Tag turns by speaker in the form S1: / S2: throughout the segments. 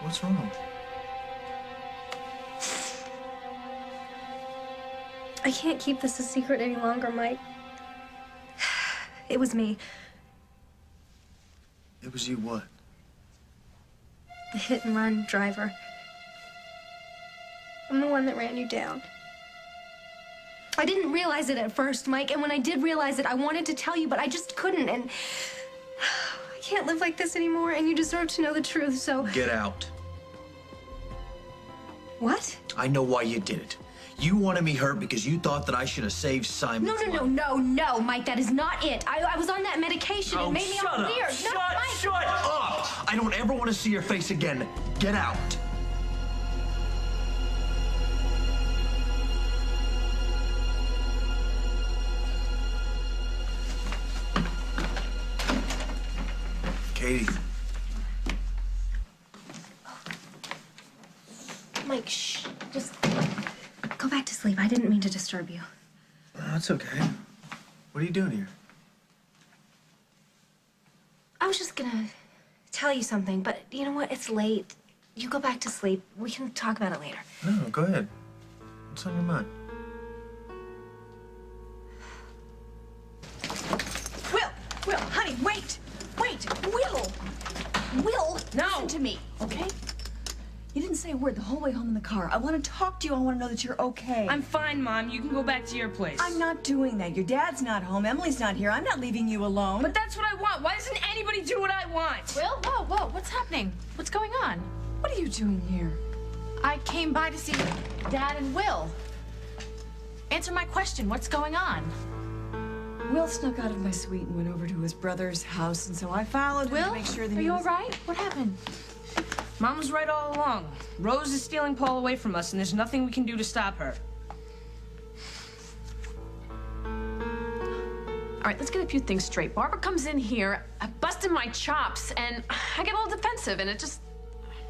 S1: What's wrong?
S2: I can't keep this a secret any longer, Mike. It was me.
S1: It was you what?
S2: The hit-and-run driver. I'm the one that ran you down. I didn't realize it at first, Mike, and when I did realize it, I wanted to tell you, but I just couldn't, and I can't live like this anymore, and you deserve to know the truth, so...
S1: Get out.
S2: What?
S1: I know why you did it. You wanted me hurt because you thought that I should have saved Simon's life.
S2: No, Mike, that is not it. I was on that medication.
S1: Oh,
S2: It made me all weird.
S1: Shut up! I don't ever want to see your face again. Get out. Katie.
S2: Mike, shh. Just go back to sleep. I didn't mean to disturb you.
S1: That's okay. What are you doing here?
S2: I was just gonna tell you something, but you know what? It's late. You go back to sleep. We can talk about it later.
S1: No, go ahead. What's on your mind?
S3: Will, honey, wait! Will,
S4: No.
S3: listen to me, okay? You didn't say a word the whole way home in the car. I want to talk to you. I want to know that you're okay.
S4: I'm fine, Mom. You can go back to your place.
S3: I'm not doing that. Your dad's not home. Emily's not here. I'm not leaving you alone.
S4: But that's what I want. Why doesn't anybody do what I want?
S5: Will? Whoa, what's happening? What's going on?
S3: What are you doing here?
S5: I came by to see Dad and Will. Answer my question. What's going on?
S3: Will snuck out of my suite and went over to his brother's house, and so I followed him
S5: Will,
S3: to make sure that
S5: are
S3: he
S5: you
S3: was...
S5: all right? What happened?
S4: Mom was right all along. Rose is stealing Paul away from us, and there's nothing we can do to stop her.
S5: All right, let's get a few things straight. Barbara comes in here, busting my chops, and I get all defensive, and it just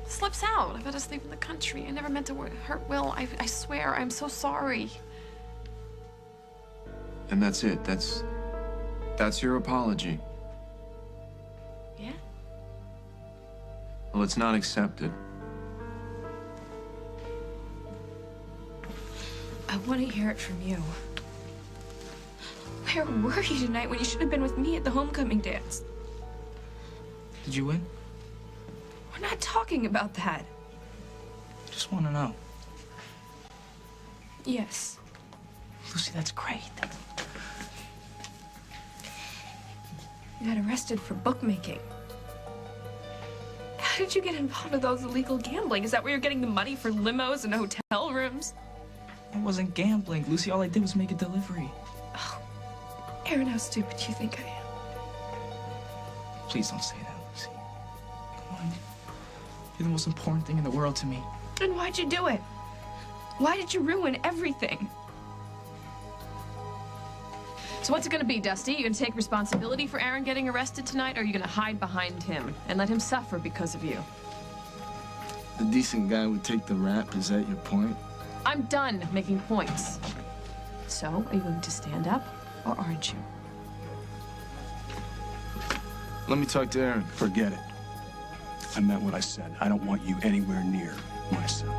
S5: slips out. I've had to sleep in the country. I never meant to hurt Will. I swear, I'm so sorry.
S6: And that's it. That's your apology.
S5: Yeah?
S6: Well, it's not accepted.
S5: I want to hear it from you. Where were you tonight when you should have been with me at the homecoming dance?
S7: Did you win?
S5: We're not talking about that.
S7: Just want to know.
S5: Yes.
S7: Lucy, that's great.
S5: You got arrested for bookmaking. How did you get involved with those illegal gambling? Is that where you're getting the money for limos and hotel rooms?
S7: It wasn't gambling, Lucy. All I did was make a delivery.
S5: Oh, Aaron, how stupid do you think I am?
S7: Please don't say that, Lucy. Come on. You're the most important thing in the world to me.
S5: And why'd you do it? Why did you ruin everything? So what's it gonna be, Dusty? You gonna take responsibility for Aaron getting arrested tonight, or are you gonna hide behind him and let him suffer because of you?
S8: A decent guy would take the rap, is that your point?
S5: I'm done making points. So, are you going to stand up, or aren't you?
S8: Let me talk to Aaron.
S9: Forget it. I meant what I said. I don't want you anywhere near my son.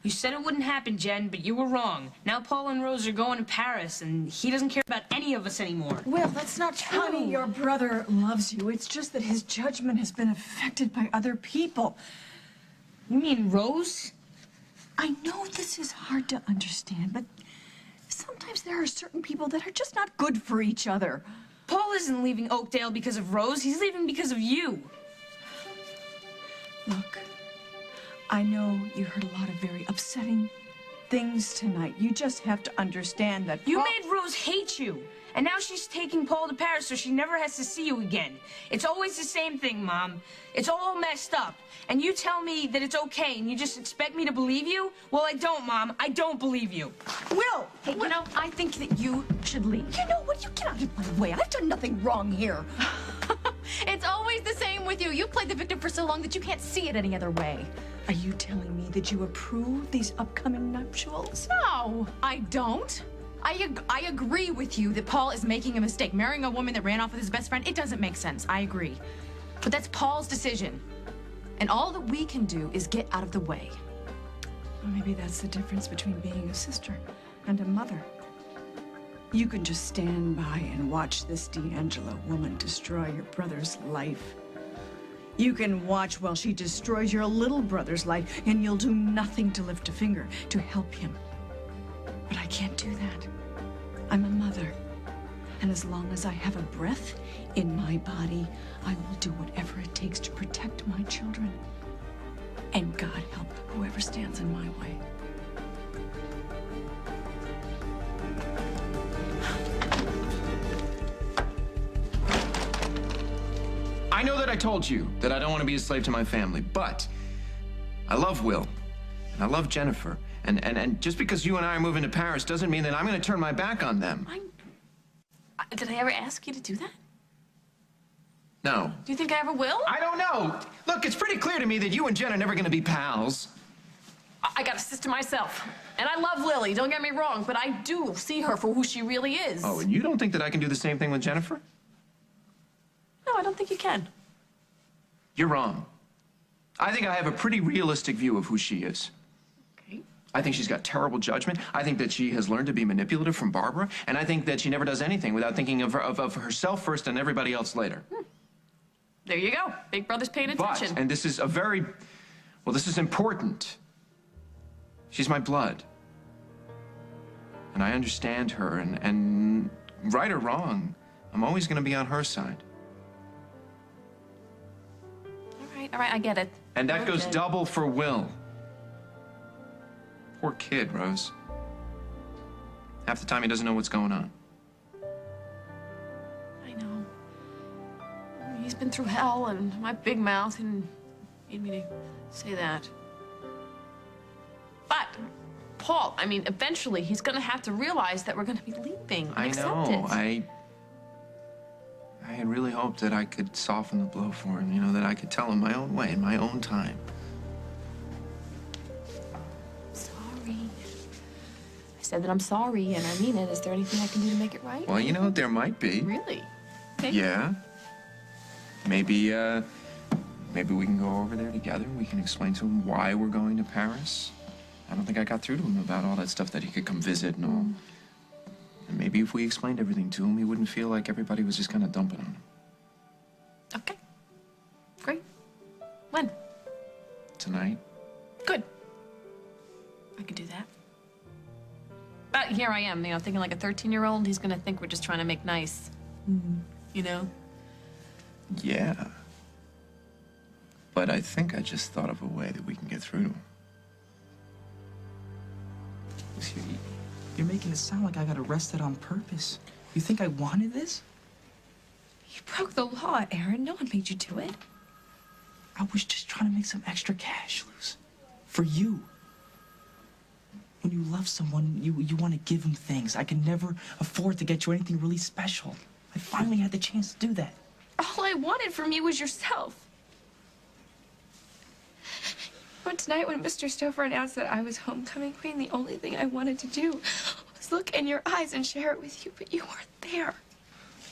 S4: You said it wouldn't happen, Jen, but you were wrong. Now Paul and Rose are going to Paris, and he doesn't care about any of us anymore.
S3: Will, that's not true. Honey, your brother loves you. It's just that his judgment has been affected by other people.
S4: You mean Rose?
S3: I know this is hard to understand, but sometimes there are certain people that are just not good for each other.
S4: Paul isn't leaving Oakdale because of Rose. He's leaving because of you.
S3: Look, I know you heard a lot of very upsetting things tonight. You just have to understand that
S4: You made Rose hate you. And now she's taking Paul to Paris so she never has to see you again. It's always the same thing, Mom. It's all messed up. And you tell me that it's okay and you just expect me to believe you? Well, I don't, Mom. I don't believe you.
S3: Will! Hey, you know, I think that you should leave. You know what? You get out of my way. I've done nothing wrong here.
S5: It's always the same with you. You played the victim for so long that you can't see it any other way.
S3: Are you telling me that you approve these upcoming nuptials?
S5: No, I don't. I agree with you that Paul is making a mistake. Marrying a woman that ran off with his best friend, it doesn't make sense. I agree. But that's Paul's decision. And all that we can do is get out of the way.
S3: Well, maybe that's the difference between being a sister and a mother. You can just stand by and watch this D'Angelo woman destroy your brother's life. You can watch while she destroys your little brother's life, and you'll do nothing to lift a finger to help him. But I can't do that. I'm a mother. And as long as I have a breath in my body, I will do whatever it takes to protect my children. And God help whoever stands in my way.
S6: I know that I told you that I don't want to be a slave to my family, but I love Will, and I love Jennifer, and just because you and I are moving to Paris doesn't mean that I'm going to turn my back on them.
S5: Did I ever ask you to do that?
S6: No.
S5: Do you think I ever will?
S6: I don't know. Look, it's pretty clear to me that you and Jen are never going to be pals.
S5: I got a sister myself. And I love Lily, don't get me wrong, but I do see her for who she really is.
S6: Oh, and you don't think that I can do the same thing with Jennifer?
S5: No, I don't think you can.
S6: You're wrong. I think I have a pretty realistic view of who she is.
S5: Okay.
S6: I think she's got terrible judgment. I think that she has learned to be manipulative from Barbara. And I think that she never does anything without thinking of herself first and everybody else later.
S5: There you go. Big Brother's paying attention.
S6: But, and this is a very, well, this is important. She's my blood. And I understand her, and right or wrong, I'm always going to be on her side.
S5: All right, I get it.
S6: And that goes double for Will. Poor kid, Rose. Half the time he doesn't know what's going on.
S5: I know. He's been through hell, and my big mouth and made me to say that. But, Paul, I mean, eventually he's gonna have to realize that we're gonna be leaving and accept
S6: know.
S5: it.
S6: I had really hoped that I could soften the blow for him, you know, that I could tell him my own way, in my own time.
S5: Sorry. I said that I'm sorry, and I mean it. Is there anything I can do to make it right?
S6: Well, you know, there might be.
S5: Really? Okay.
S6: Yeah. Maybe we can go over there together and we can explain to him why we're going to Paris. I don't think I got through to him about all that stuff that he could come visit and all. And maybe if we explained everything to him, he wouldn't feel like everybody was just kind of dumping on him.
S5: Okay. Great. When?
S6: Tonight?
S5: Good. I could do that. But here I am, you know, thinking like a 13-year-old. He's gonna think we're just trying to make nice. You know?
S6: Yeah. But I think I just thought of a way that we can get through to him.
S7: You're making it sound like I got arrested on purpose. You think I wanted this?
S2: You broke the law, Aaron. No one made you do it.
S7: I was just trying to make some extra cash, Luz. For you. When you love someone, you want to give them things. I can never afford to get you anything really special. I finally had the chance to do that.
S2: All I wanted from you was yourself. But tonight, when Mr. Stouffer announced that I was homecoming queen, the only thing I wanted to do was look in your eyes and share it with you, but you weren't there.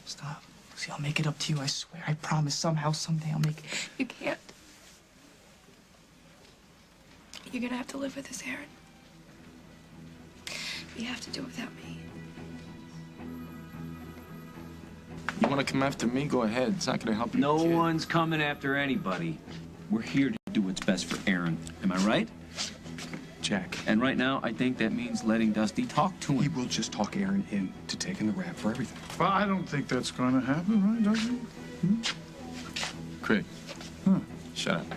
S7: Stop. See, I'll make it up to you, I swear. I promise. Somehow, someday, I'll make it.
S2: You can't. You're gonna have to live with this, Aaron. You have to do it without me.
S6: You want to come after me? Go ahead. It's not going to help you.
S10: No
S6: kid.
S10: one's coming after anybody. We're here to do what's best for Aaron. Am I right?
S9: Jack.
S10: And right now, I think that means letting Dusty talk to him.
S9: He will just talk Aaron into taking the rap for everything.
S11: Well, I don't think that's going to happen, right, Dusty?
S6: Craig. Shut up.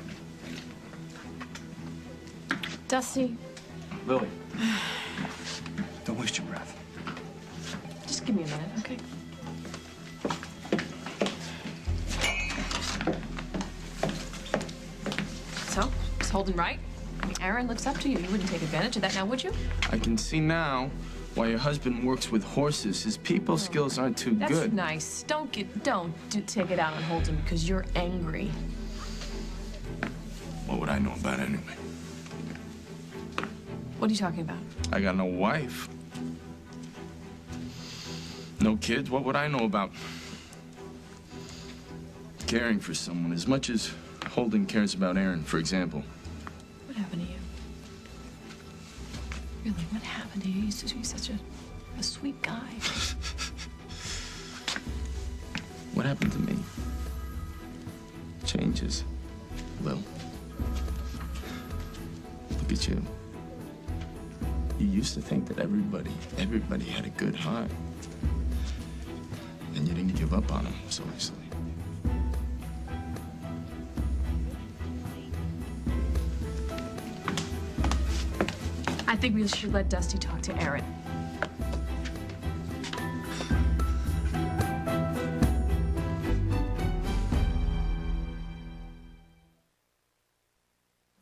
S5: Dusty,
S10: Lily.
S9: Don't waste your breath.
S5: just give me a minute, okay? So, is Holden right? I mean, Aaron looks up to you. You wouldn't take advantage of that now, would you?
S6: I can see now why your husband works with horses. His people skills aren't too
S5: That's
S6: good.
S5: nice. Don't take it out on Holden because you're angry.
S6: What would I know about it anyway?
S5: What are you talking about?
S6: I got no wife. No kids. What would I know about caring for someone as much as Holden cares about Aaron, for example?
S5: What happened to you? Really, what happened to you? You used to be such a sweet guy.
S6: What happened to me? Changes. Lil. Look at you. You used to think that everybody had a good heart. And you didn't give up on them so easily.
S5: I think we should let Dusty talk to Aaron.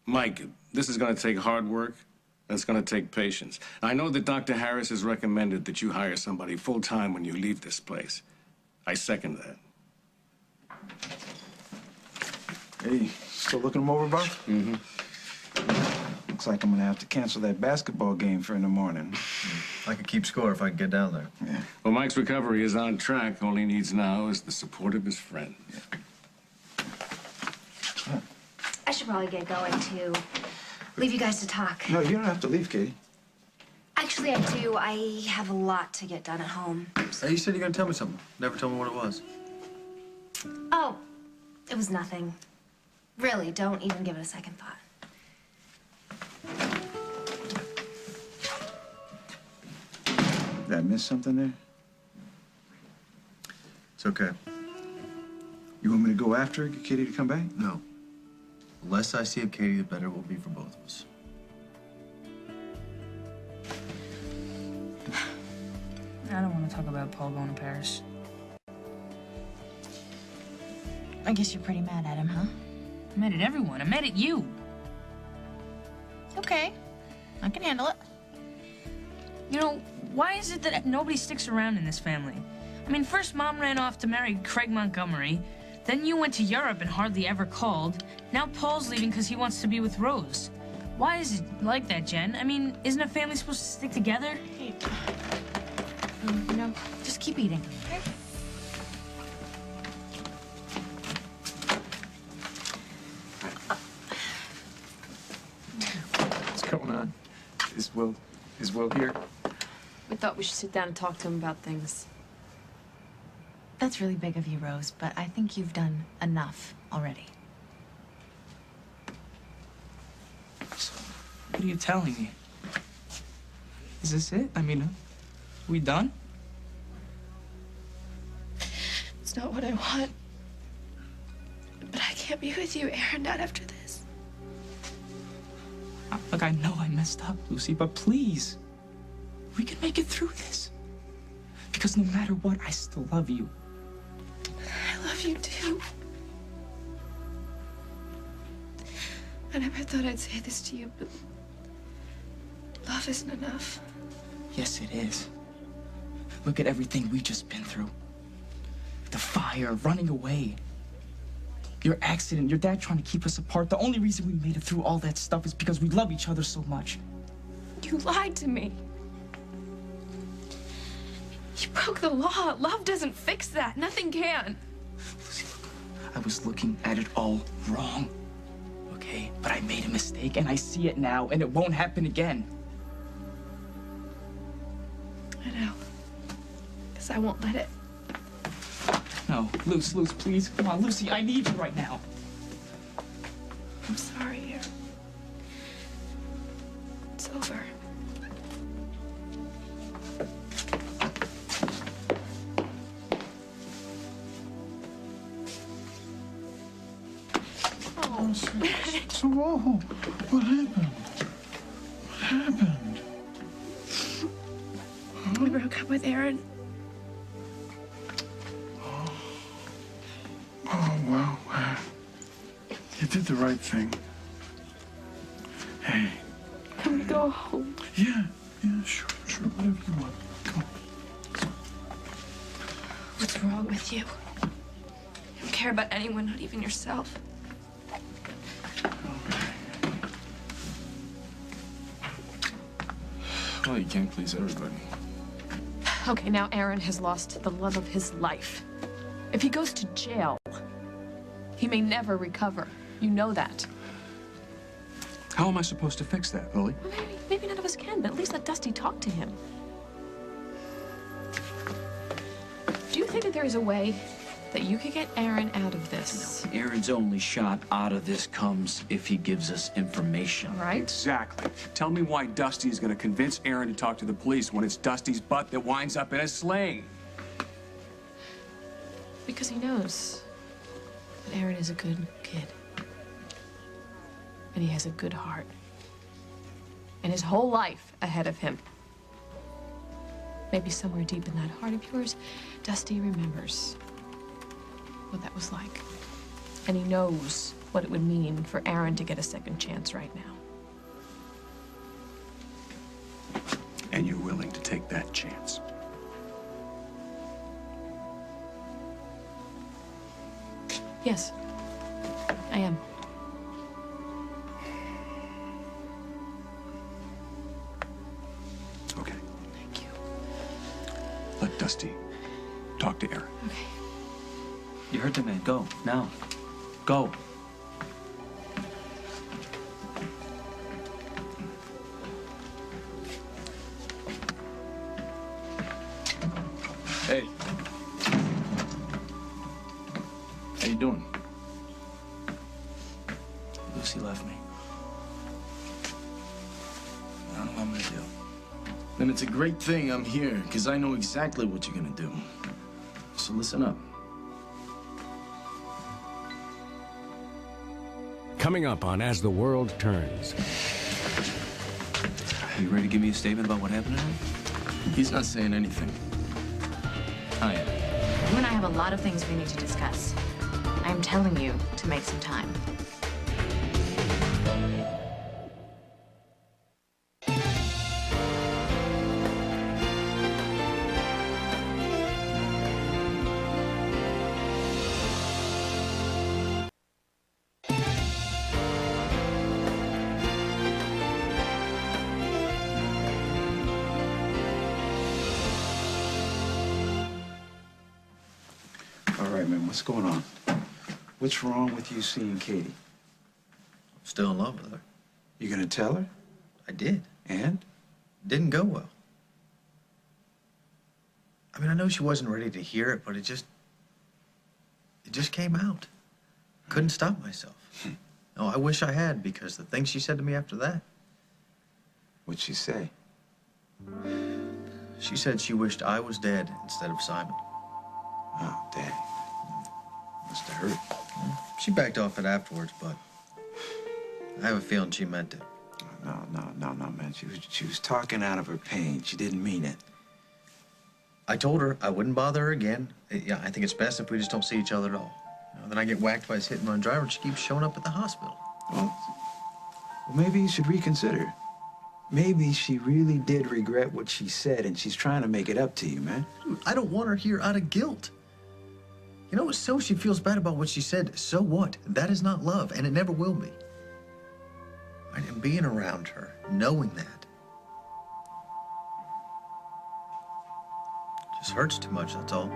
S12: Mike, this is going to take hard work. That's going to take patience. I know that Dr. Harris has recommended that you hire somebody full-time when you leave this place. I second that.
S11: Hey, still looking them over, bro?
S12: Mm-hmm.
S11: Looks like I'm gonna have to cancel that basketball game for in the morning.
S1: I could keep score if I can get down there.
S11: Yeah.
S12: Well, Mike's recovery is on track. All he needs now is the support of his friend.
S2: I should probably get going to leave you guys to talk.
S11: No, you don't have to leave, Katie.
S2: Actually, I do. I have a lot to get done at home.
S1: Hey, you said you're gonna tell me something. Never told me what it was.
S2: Oh, it was nothing. Really, don't even give it a second thought.
S11: Did I miss something there?
S1: It's okay.
S11: You want me to go after her, get Katie to come back?
S1: No. The less I see of Katie, the better it will be for both of us.
S4: I don't want to talk about Paul going to Paris.
S13: I guess you're pretty mad at him, huh?
S4: I'm mad at everyone. I'm mad at you.
S13: It's okay. I can handle it.
S4: You know, why is it that nobody sticks around in this family? I mean, first Mom ran off to marry Craig Montgomery. Then you went to Europe and hardly ever called. Now Paul's leaving because he wants to be with Rose. Why is it like that, Jen? I mean, isn't a family supposed to stick together?
S13: Hey, you know, just keep eating, okay?
S6: What's going on? Is Will here?
S5: We thought we should sit down and talk to him about things.
S13: That's really big of you, Rose, but I think you've done enough already.
S7: So, what are you telling me? Is this it? I mean, we done?
S2: It's not what I want. But I can't be with you, Aaron, not after this.
S7: Look, I know I messed up, Lucy, but please, we can make it through this. Because no matter what, I still love you.
S2: I love you too. I never thought I'd say this to you, but love isn't enough.
S7: Yes, it is. Look at everything we just been through. The fire, running away. Your accident, your dad trying to keep us apart. The only reason we made it through all that stuff is because we love each other so much.
S2: You lied to me. You broke the law. Love doesn't fix that. Nothing can.
S7: Lucy, look, I was looking at it all wrong. Okay? But I made a mistake and I see it now and it won't happen again.
S2: I know. Because I won't let it.
S7: No, Luce, please. Come on, Lucy, I need you right now.
S2: I'm sorry, Aaron. It's over.
S11: Oh, so what happened? What happened?
S2: I broke up with Aaron.
S9: Well, you did the right thing. Hey.
S5: Can we go home?
S9: Yeah, sure, whatever you want. Come on.
S2: What's wrong with you? You don't care about anyone, not even yourself.
S6: Well, you can't please everybody.
S5: Okay, now Aaron has lost the love of his life. If he goes to jail, he may never recover. You know that.
S9: How am I supposed to fix that, Lily?
S5: Well, maybe none of us can, but at least let Dusty talk to him. Do you think that there is a way that you could get Aaron out of this?
S10: No, Aaron's only shot out of this comes if he gives us information.
S5: All right?
S9: Exactly. Tell me why Dusty is going to convince Aaron to talk to the police when it's Dusty's butt that winds up in a sling.
S5: Because he knows that Aaron is a good kid. And he has a good heart. And his whole life ahead of him. Maybe somewhere deep in that heart of yours, Dusty remembers what that was like. And he knows what it would mean for Aaron to get a second chance right now.
S9: And you're willing to take that chance.
S5: Yes, I am.
S9: Okay.
S5: Thank you.
S9: Let Dusty talk to Aaron.
S5: Okay.
S10: You heard the man. Go, now. Go.
S11: Hey. How you doing?
S1: Lucy left me. I don't know what I'm gonna do.
S11: And it's a great thing I'm here, because I know exactly what you're gonna do. So listen up.
S14: Coming up on As the World Turns.
S1: Are you ready to give me a statement about what happened to him?
S11: He's not saying anything.
S1: I am.
S13: You and I have a lot of things we need to discuss. I'm telling you to make some time.
S11: All right, man, what's going on? What's wrong with you seeing Katie?
S1: I'm still in love with her.
S11: You gonna tell her?
S1: I did.
S11: And?
S1: Didn't go well. I mean, I know she wasn't ready to hear it, but it just came out. Couldn't stop myself. No, I wish I had, because the things she said to me after that.
S11: What'd she say?
S1: She said she wished I was dead instead of Simon.
S11: Oh, Daddy. Must have hurt.
S1: She backed off it afterwards, but I have a feeling she meant it.
S11: No, man. She was talking out of her pain. She didn't mean it.
S1: I told her I wouldn't bother her again. Yeah, I think it's best if we just don't see each other at all. You know, then I get whacked by this hit-and-run driver, and she keeps showing up at the hospital.
S11: Well, maybe you should reconsider. Maybe she really did regret what she said, and she's trying to make it up to you, man.
S1: Dude, I don't want her here out of guilt. You know, so she feels bad about what she said. So what? That is not love, and it never will be. Right? And being around her, knowing that, just hurts too much, that's all.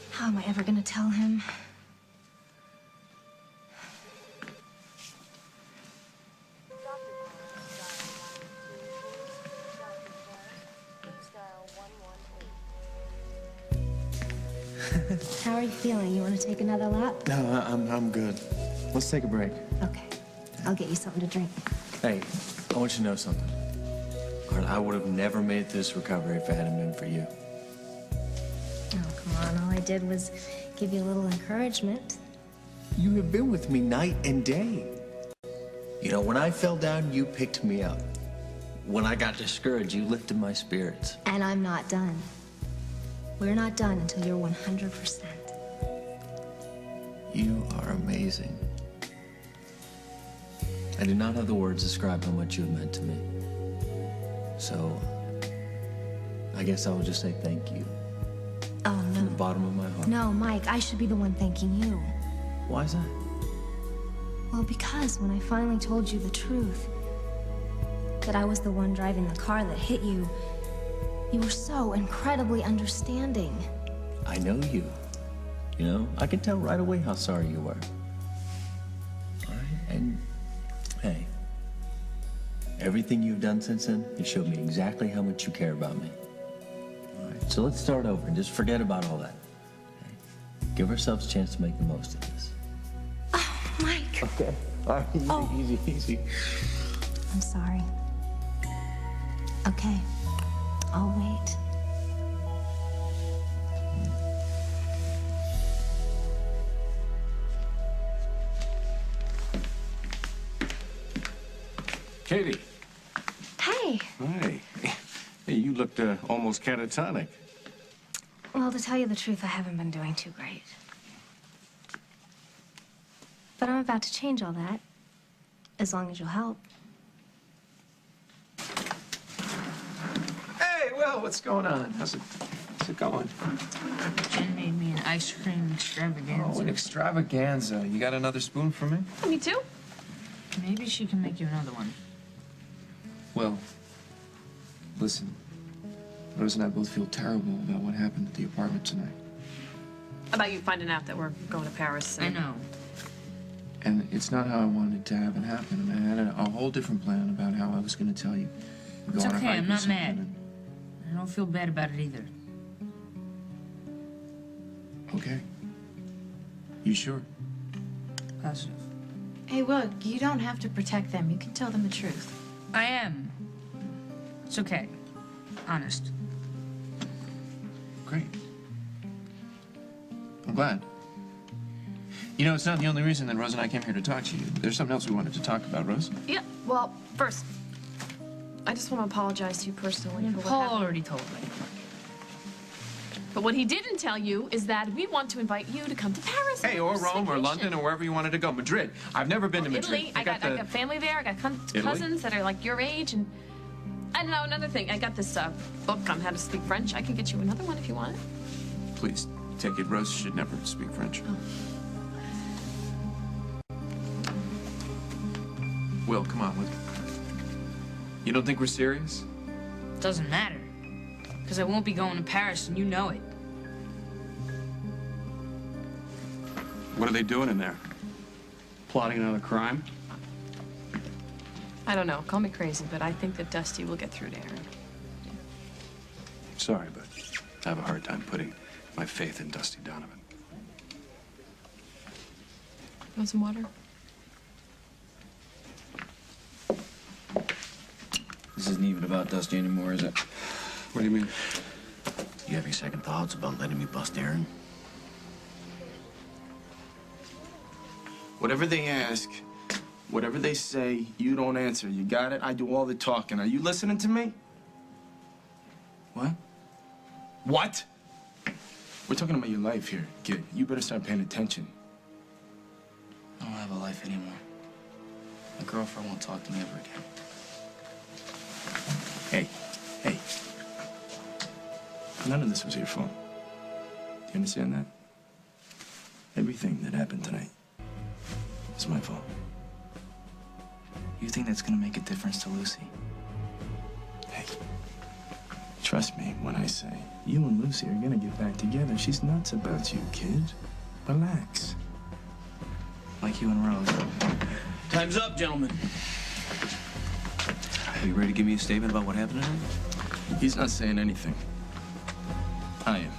S2: How am I ever gonna tell him? How are you feeling? You want to take another lap?
S6: No, I'm good. Let's take a break.
S2: Okay. I'll get you something to drink.
S6: Hey, I want you to know something. Carla, I would have never made this recovery if it hadn't been for you.
S2: Oh, come on. All I did was give you a little encouragement.
S1: You have been with me night and day. You know, when I fell down, you picked me up. When I got discouraged, you lifted my spirits.
S2: And I'm not done. We're not done until you're 100%.
S1: You are amazing. I do not have the words to describe how much you have meant to me. So, I guess I will just say thank you.
S2: Oh, no.
S1: From the bottom of my heart.
S2: No, Mike, I should be the one thanking you.
S1: Why is that?
S2: Well, because when I finally told you the truth, that I was the one driving the car that hit you, you were so incredibly understanding.
S1: I know you. You know, I could tell right away how sorry you were. All right? And, hey, everything you've done since then, it showed me exactly how much you care about me. All right? So let's start over and just forget about all that. Okay? Give ourselves a chance to make the most of this.
S2: Oh, Mike.
S1: Okay. All right, easy, easy.
S2: I'm sorry. Okay. I'll wait.
S12: Katie.
S2: Hey.
S12: Hi. Hey, you looked almost catatonic.
S2: Well, to tell you the truth, I haven't been doing too great. But I'm about to change all that, as long as you'll help.
S6: Hey, Will, what's going on? How's it going?
S4: Jen made me an ice cream extravaganza.
S6: Oh, an extravaganza. You got another spoon for me?
S5: Me too.
S4: Maybe she can make you another one.
S6: Will, listen. Rose and I both feel terrible about what happened at the apartment tonight.
S5: About you finding out that we're going to Paris.
S4: I know.
S6: And it's not how I wanted to have it happen. I mean, I had a whole different plan about how I was going to tell you.
S4: It's
S6: Go on a
S4: okay,
S6: hike
S4: I'm
S6: or
S4: not
S6: something
S4: mad.
S6: and-
S4: I don't feel bad about it either.
S6: Okay. You sure?
S4: Positive.
S13: Hey, Will, you don't have to protect them. You can tell them the truth.
S4: I am. It's okay. Honest.
S6: Great. I'm glad. You know, it's not the only reason that Rose and I came here to talk to you. There's something else we wanted to talk about, Rose.
S5: Yeah, well, first, I just want to apologize to you personally for what
S4: Paul
S5: happened.
S4: already told me.
S5: But what he didn't tell you is that we want to invite you to come to Paris.
S6: Hey, or Rome, or
S5: Vacation.
S6: London, or wherever you wanted to go. Madrid. I've never been to Madrid.
S5: Italy. I got family there. I got
S6: Italy?
S5: cousins that are like your age, and I don't know, another thing. I got this book on how to speak French. I can get you another one if you want it.
S6: Please, take it. Rose should never speak French.
S5: Oh.
S6: Will, come on. You don't think we're serious?
S4: Doesn't matter. Because I won't be going to Paris, and you know it.
S9: What are they doing in there? Plotting another crime?
S5: I don't know. Call me crazy, but I think that Dusty will get through to Aaron.
S9: Sorry, but I have a hard time putting my faith in Dusty Donovan.
S5: Want some water?
S10: This isn't even about Dusty anymore, is it?
S9: What do you mean?
S10: You have any second thoughts about letting me bust Aaron?
S8: Whatever they ask, whatever they say, you don't answer. You got it? I do all the talking. Are you listening to me? What? What? We're talking about your life here, kid. You better start paying attention.
S7: I don't have a life anymore. My girlfriend won't talk to me ever again.
S8: Hey, hey. None of this was your fault. Do you understand that? Everything that happened tonight is my fault.
S7: You think that's gonna make a difference to Lucy?
S8: Hey, trust me when I say you and Lucy are gonna get back together. She's nuts about you, kid. Relax.
S7: Like you and Rose.
S10: Time's up, gentlemen. Are you ready to give me a statement about what happened to him?
S8: He's not saying anything. I am.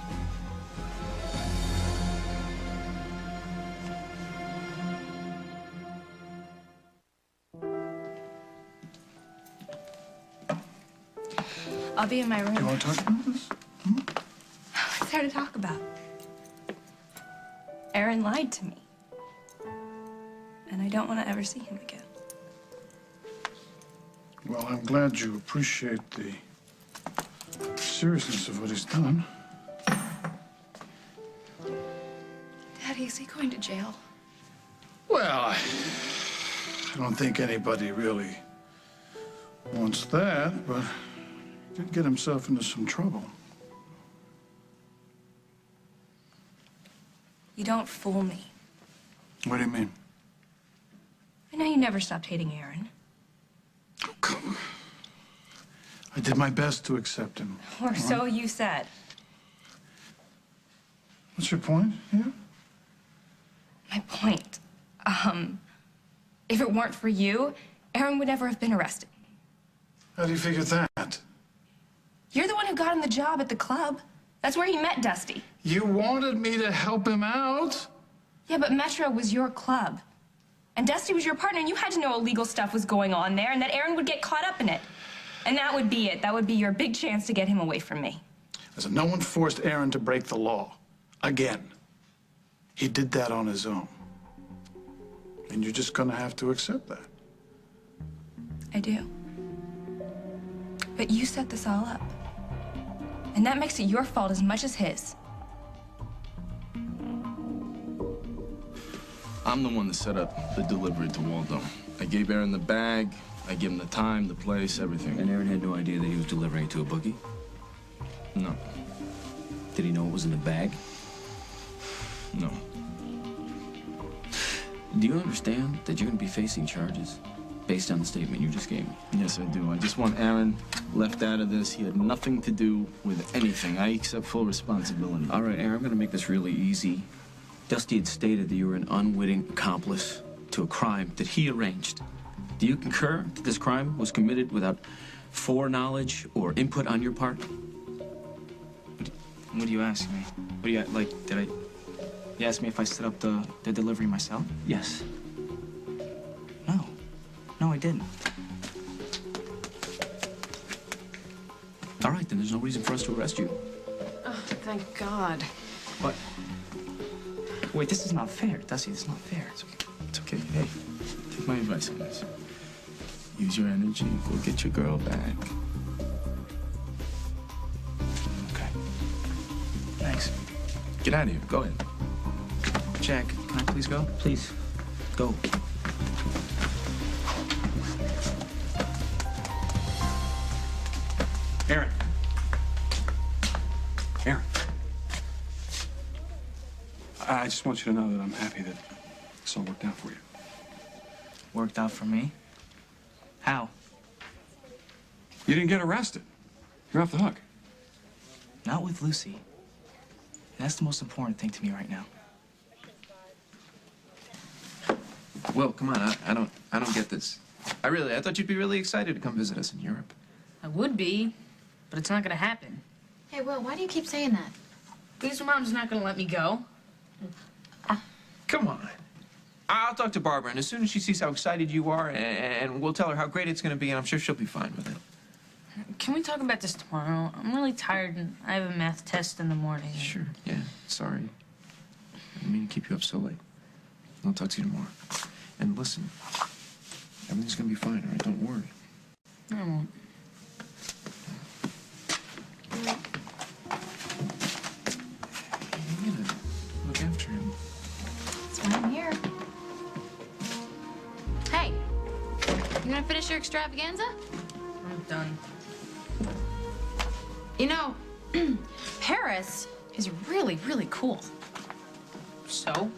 S2: I'll be in my room.
S11: You want to talk about this?
S2: What's there to talk about? Aaron lied to me. And I don't want to ever see him again.
S11: Well, I'm glad you appreciate the seriousness of what he's done.
S5: is he going to jail?
S15: Well, I don't think anybody really wants that, but he did get himself into some trouble.
S2: You don't fool me.
S15: What do you mean?
S2: I know you never stopped hating Aaron.
S15: I did my best to accept him.
S2: Or so you said.
S15: What's your point? Yeah?
S2: My point. If it weren't for you, Aaron would never have been arrested.
S15: How do you figure that?
S2: You're the one who got him the job at the club. That's where he met Dusty.
S15: You wanted me to help him out?
S2: Yeah, but Metro was your club. And Dusty was your partner, and you had to know illegal stuff was going on there and that Aaron would get caught up in it. And that would be it. That would be your big chance to get him away from me.
S15: Listen, no one forced Aaron to break the law. Again. He did that on his own. And you're just gonna have to accept that.
S2: I do. But you set this all up. And that makes it your fault as much as his.
S8: I'm the one that set up the delivery to Waldo. I gave Aaron the bag, I gave him the time, the place, everything.
S10: And Aaron had no idea that he was delivering it to a bookie?
S8: No.
S10: Did he know it was in the bag?
S8: No.
S10: Do you understand that you're going to be facing charges based on the statement you just gave me?
S8: Yes, I do. I just want Aaron left out of this. He had nothing to do with anything. I accept full responsibility.
S10: All right, Aaron, I'm going to make this really easy. Dusty had stated that you were an unwitting accomplice to a crime that he arranged. Do you concur that this crime was committed without foreknowledge or input on your part?
S7: What do you ask me? What do you, like, you asked me if I set up the delivery myself?
S10: Yes.
S7: No. No, I didn't.
S10: All right, then there's no reason for us to arrest you.
S5: Oh, thank God.
S7: What? Wait, this is not fair, Dusty. This is not fair.
S8: It's okay. Hey, take my advice on this. Use your energy. Go get your girl back.
S7: Okay. Thanks.
S8: Get out of here. Go ahead.
S7: Jack, can I please go?
S10: Please, go.
S9: Aaron. Aaron. I just want you to know that I'm happy that this all worked out for you.
S7: Worked out for me? How?
S9: You didn't get arrested. You're off the hook.
S7: Not with Lucy. And that's the most important thing to me right now.
S6: Will, come on. I don't get this. I thought you'd be really excited to come visit us in Europe.
S4: I would be, but it's not gonna happen.
S13: Hey, Will, why do you keep saying that?
S4: Because Mom's not gonna let me go.
S6: Come on. I'll talk to Barbara, and as soon as she sees how excited you are, and we'll tell her how great it's going to be, and I'm sure she'll be fine with it.
S4: Can we talk about this tomorrow? I'm really tired, and I have a math test in the morning.
S6: Sure, yeah. Sorry. I didn't mean to keep you up so late. I'll talk to you tomorrow. And listen, everything's going to be fine, all right? Don't worry.
S4: I won't.
S6: I'm going to look after him.
S13: That's why I'm here. Hey, you gonna finish your extravaganza?
S4: I'm done.
S13: You know, Paris is really, really cool.
S4: So?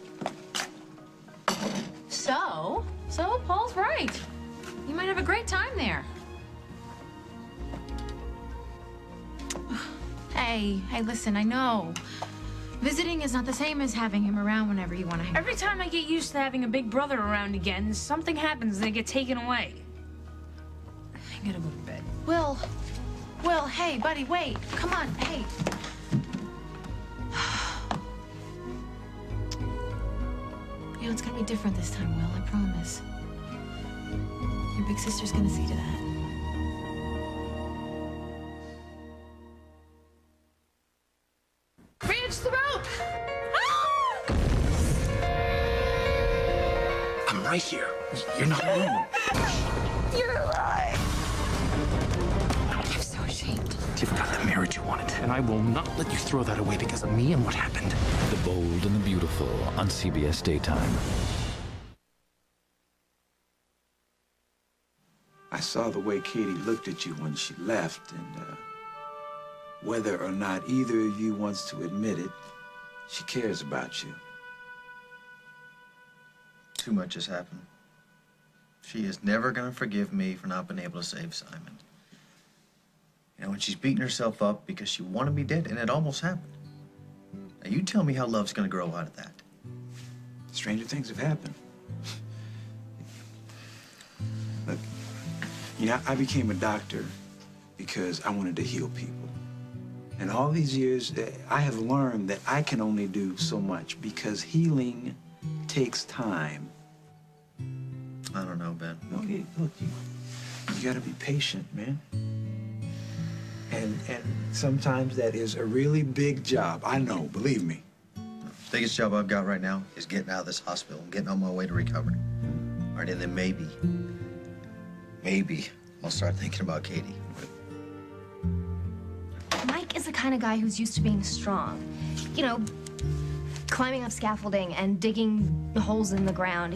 S13: So Paul's right. You might have a great time there. Hey, listen, I know. Visiting is not the same as having him around whenever you want to hang out.
S4: Every time I get used to having a big brother around again, something happens and they get taken away. I gotta go to bed.
S13: Will, hey, buddy, wait. Come on, hey. You know, it's gonna be different this time, Will, I promise. Your big sister's gonna see to that.
S5: Reach the rope!
S15: I'm right here. You're not alone.
S5: You're alive. I'm so ashamed.
S7: You've got the marriage you wanted, and I will not let you throw that away because of me and what happened.
S16: The Bold and the Beautiful on CBS Daytime.
S11: I saw the way Katie looked at you when she left, and whether or not either of you wants to admit it, she cares about you.
S1: Too much has happened. She is never going to forgive me for not being able to save Simon. You know, and she's beating herself up because she wanted me dead, and it almost happened. Now, you tell me how love's going to grow out of that.
S11: Stranger things have happened. Look, you know, I became a doctor because I wanted to heal people. And all these years, I have learned that I can only do so much because healing takes time.
S1: I don't know, Ben.
S11: Look, you gotta be patient, man. And sometimes that is a really big job. I know, believe me.
S1: The biggest job I've got right now is getting out of this hospital and getting on my way to recovery. All right, and then maybe I'll start thinking about Katie.
S2: Mike is the kind of guy who's used to being strong. You know, climbing up scaffolding and digging holes in the ground.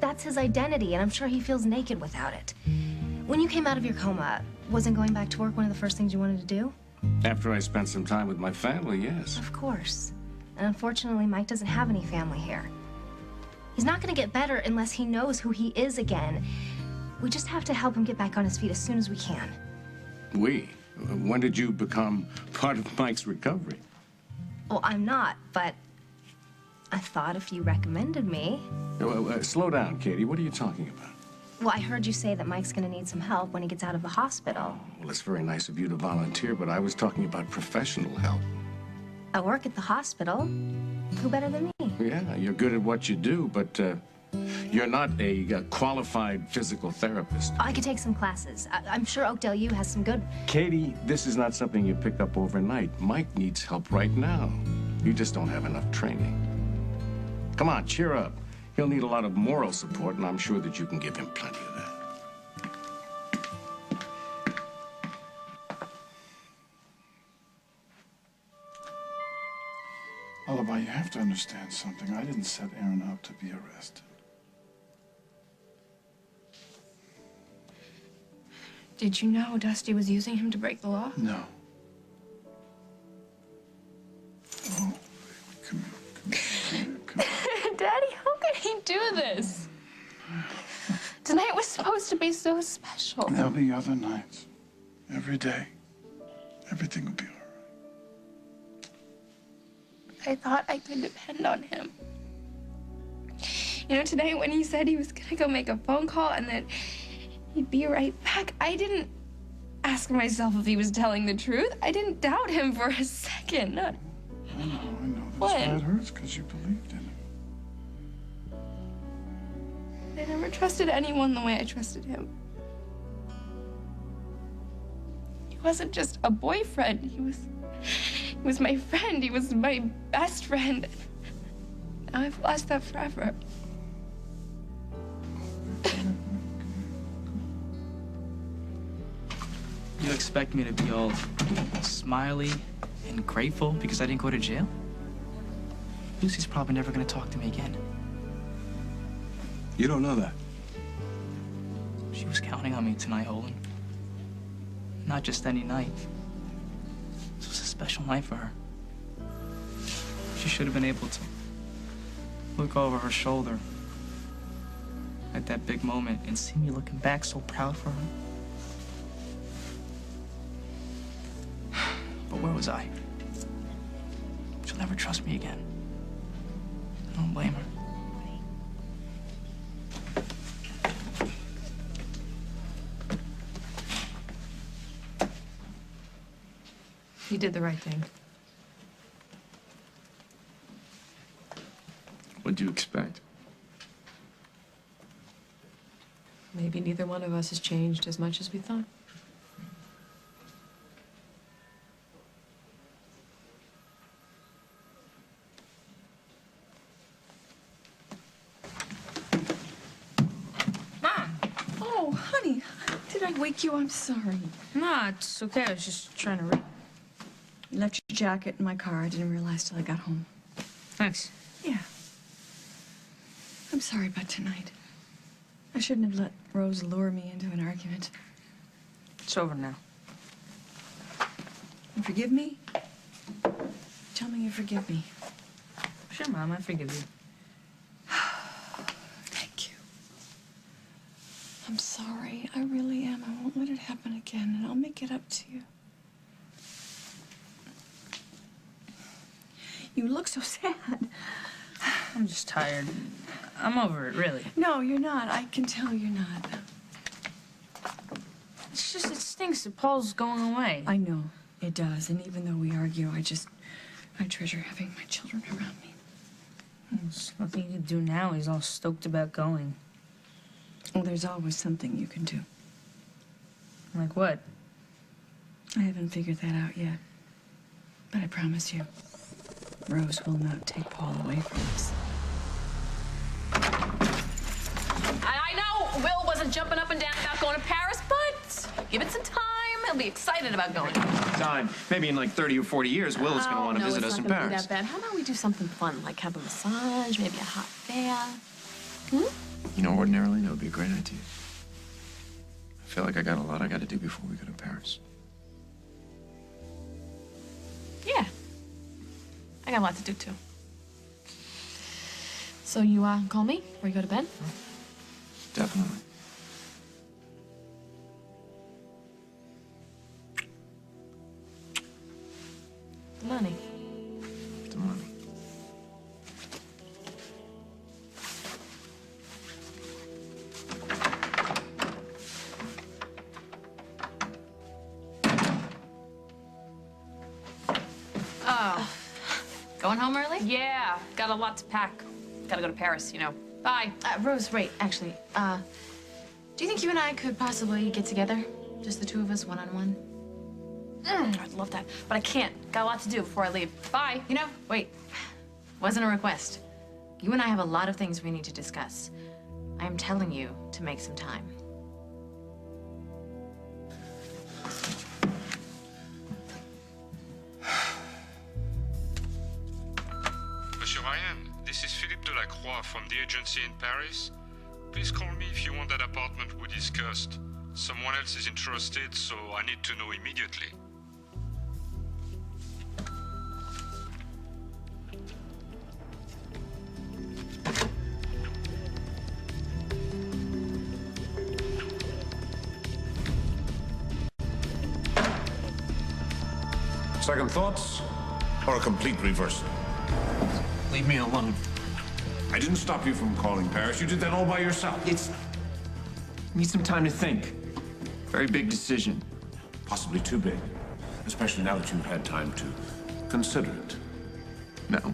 S2: That's his identity, and I'm sure he feels naked without it. When you came out of your coma, wasn't going back to work one of the first things you wanted to do?
S12: After I spent some time with my family, yes.
S2: Of course. And unfortunately, Mike doesn't have any family here. He's not going to get better unless he knows who he is again. We just have to help him get back on his feet as soon as we can.
S12: We? When did you become part of Mike's recovery?
S2: Well, I'm not, but I thought if you recommended me.
S12: Slow down, Katie. What are you talking about?
S2: Well, I heard you say that Mike's going to need some help when he gets out of the hospital.
S12: Well, it's very nice of you to volunteer, but I was talking about professional help.
S2: I work at the hospital. Who better than me?
S12: Yeah, you're good at what you do, but you're not a qualified physical therapist.
S2: I could take some classes. I'm sure Oakdale U has some good...
S12: Katie, this is not something you pick up overnight. Mike needs help right now. You just don't have enough training. Come on, cheer up. He'll need a lot of moral support, and I'm sure that you can give him plenty of that.
S15: Lullaby, you have to understand something. I didn't set Aaron up to be arrested.
S4: Did you know Dusty was using him to break the law?
S15: No. Oh, come here.
S5: Daddy, how can he do this? Tonight was supposed to be so special.
S15: There'll be other nights. Every day. Everything will be all right.
S4: I thought I could depend on him. You know, today when he said he was gonna go make a phone call and that he'd be right back, I didn't ask myself if he was telling the truth. I didn't doubt him for a second.
S15: I know. That's why it hurts, because you believed in him.
S4: I never trusted anyone the way I trusted him. He wasn't just a boyfriend. He was my friend. He was my best friend. Now I've lost that forever.
S7: You expect me to be all smiley and grateful because I didn't go to jail? Lucy's probably never gonna talk to me again.
S9: You don't know that.
S7: She was counting on me tonight, Olin. Not just any night. This was a special night for her. She should have been able to look over her shoulder at that big moment and see me looking back so proud for her. But where was I? She'll never trust me again. I don't blame her.
S5: You did the right thing.
S6: What'd you expect?
S5: Maybe neither one of us has changed as much as we thought.
S4: Oh, honey, did I wake you? I'm sorry. Nah, it's okay. I was just trying to read.
S3: You left your jacket in my car. I didn't realize till I got home.
S4: Thanks.
S3: Yeah. I'm sorry about tonight. I shouldn't have let Rose lure me into an argument.
S4: It's over now.
S3: You forgive me? Tell me you forgive me.
S4: Sure, Mom, I forgive you.
S3: Thank you. I'm sorry. I really am. I won't let it happen again, and I'll make it up to you. You look so sad.
S4: I'm just tired. I'm over it, really.
S3: No, you're not. I can tell you're not.
S4: It's just, it stinks that Paul's going away.
S3: I know. It does. And even though we argue, I treasure having my children around me.
S4: There's nothing you can do now. He's all stoked about going.
S3: Well, there's always something you can do.
S4: Like what?
S3: I haven't figured that out yet. But I promise you, Rose will not take Paul away from us.
S5: I know Will wasn't jumping up and down about going to Paris, but give it some time. He'll be excited about going.
S6: Time. Maybe in like 30 or 40 years, Will is going to want to visit us in
S5: It's not
S6: Paris.
S5: gonna be that bad. How about we do something fun, like have a massage, maybe a hot bath?
S6: You know, ordinarily, that would be a great idea. I feel like I got a lot I got to do before we go to Paris.
S5: Yeah. I got a lot to do, too. So you, call me before you go to bed?
S6: Definitely.
S5: The money.
S6: The money.
S5: Oh. Going home early? Yeah. Got a lot to pack. Gotta go to Paris, you know. Bye.
S13: Rose, wait, actually, do you think you and I could possibly get together? Just the two of us, one-on-one?
S5: I'd love that, but I can't. Got a lot to do before I leave. Bye.
S13: You know, wait. Wasn't a request. You and I have a lot of things we need to discuss. I am telling you to make some time.
S17: Monsieur Ryan, this is Philippe Delacroix from the agency in Paris. Please call me if you want that apartment we discussed. Someone else is interested, so I need to know immediately.
S12: Second thoughts, or a complete reversal?
S6: Leave me alone.
S12: I didn't stop you from calling Paris. You did that all by yourself.
S6: I need some time to think. Very big decision.
S12: Possibly too big, especially now that you've had time to consider it.
S6: No.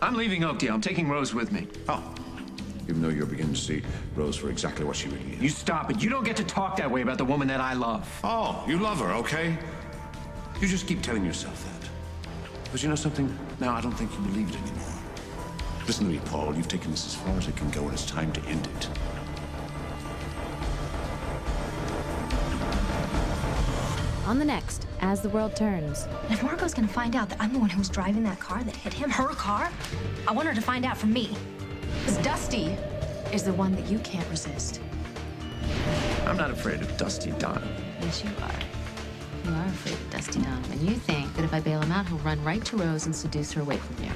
S6: I'm leaving Oakdale. I'm taking Rose with me.
S12: Oh. Even though you're beginning to see Rose for exactly what she really is.
S6: You stop it. You don't get to talk that way about the woman that I love.
S12: Oh, you love her, okay? You just keep telling yourself that. But you know something? Now I don't think you believe it anymore. Listen to me, Paul. You've taken this as far as it can go, and it's time to end it.
S18: On the next, As the World Turns.
S2: And if Margot's gonna find out that I'm the one who was driving that car that hit him, her car, I want her to find out from me.
S13: Because Dusty is the one that you can't resist.
S6: I'm not afraid of Dusty Don.
S13: Yes, you are. You are afraid of Dusty Don, and you think that if I bail him out, he'll run right to Rose and seduce her away from you.